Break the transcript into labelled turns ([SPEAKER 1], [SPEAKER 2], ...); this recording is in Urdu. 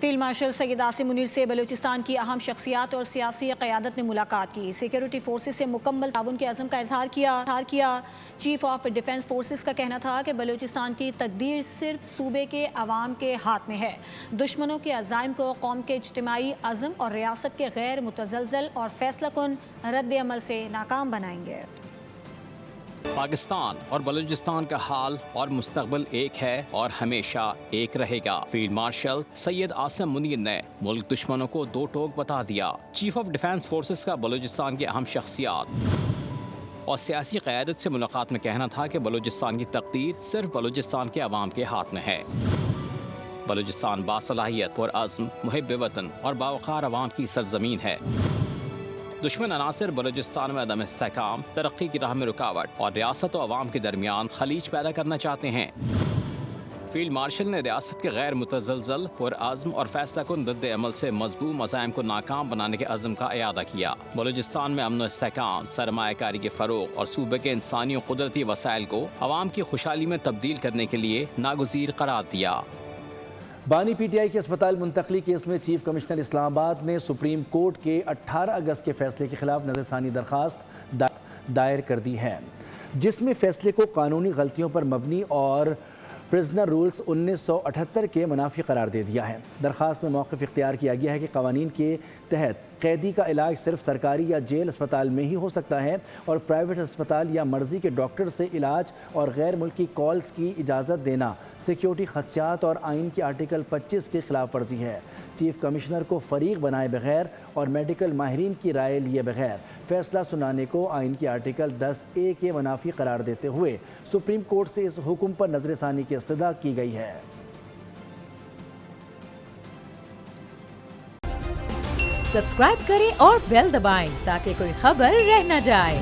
[SPEAKER 1] فیلڈ مارشل سید عاصم منیر سے بلوچستان کی اہم شخصیات اور سیاسی قیادت نے ملاقات کی۔ سیکیورٹی فورسز سے مکمل تعاون کے عزم کا اظہار کیا۔ چیف آف ڈیفنس فورسز کا کہنا تھا کہ بلوچستان کی تقدیر صرف صوبے کے عوام کے ہاتھ میں ہے۔ دشمنوں کے عزائم کو قوم کے اجتماعی عزم اور ریاست کے غیر متزلزل اور فیصلہ کن رد عمل سے ناکام بنائیں گے۔
[SPEAKER 2] پاکستان اور بلوچستان کا حال اور مستقبل ایک ہے اور ہمیشہ ایک رہے گا۔ فیلڈ مارشل سید عاصم منیر نے ملک دشمنوں کو دو ٹوک بتا دیا۔ چیف آف ڈیفنس فورسز کا بلوچستان کی اہم شخصیات اور سیاسی قیادت سے ملاقات میں کہنا تھا کہ بلوچستان کی تقدیر صرف بلوچستان کے عوام کے ہاتھ میں ہے۔ بلوچستان باصلاحیت، پرعزم، محب وطن اور باوقار عوام کی سرزمین ہے۔ دشمن عناصر بلوچستان میں عدم استحکام، ترقی کی راہ میں رکاوٹ اور ریاست و عوام کے درمیان خلیج پیدا کرنا چاہتے ہیں۔ فیلڈ مارشل نے ریاست کے غیر متزلزل، پرعزم اور فیصلہ کن رد عمل سے مضبوط عزائم کو ناکام بنانے کے عزم کا اعادہ کیا۔ بلوچستان میں امن و استحکام، سرمایہ کاری کے فروغ اور صوبے کے انسانی و قدرتی وسائل کو عوام کی خوشحالی میں تبدیل کرنے کے لیے ناگزیر قرار دیا۔
[SPEAKER 3] بانی پی ٹی آئی کے اسپتال منتقلی کیس میں چیف کمشنر اسلام آباد نے سپریم کورٹ کے 18 اگست کے فیصلے کے خلاف نظر ثانی درخواست دائر کر دی ہے، جس میں فیصلے کو قانونی غلطیوں پر مبنی اور پرزنر رولز 1978 کے منافی قرار دے دیا ہے۔ درخواست میں موقف اختیار کیا گیا ہے کہ قوانین کے تحت قیدی کا علاج صرف سرکاری یا جیل اسپتال میں ہی ہو سکتا ہے اور پرائیویٹ اسپتال یا مرضی کے ڈاکٹر سے علاج اور غیر ملکی کالز کی اجازت دینا سیکیورٹی خدشات اور آئین کے آرٹیکل 25 کی خلاف ورزی ہے۔ چیف کمشنر کو فریق بنائے بغیر اور میڈیکل ماہرین کی رائے لیے بغیر فیصلہ سنانے کو آئین کے آرٹیکل 10A کے منافی قرار دیتے ہوئے سپریم کورٹ سے اس حکم پر نظر ثانی کی استدعا کی گئی ہے۔
[SPEAKER 4] سبسکرائب کریں اور بیل دبائیں تاکہ کوئی خبر رہ نہ جائے۔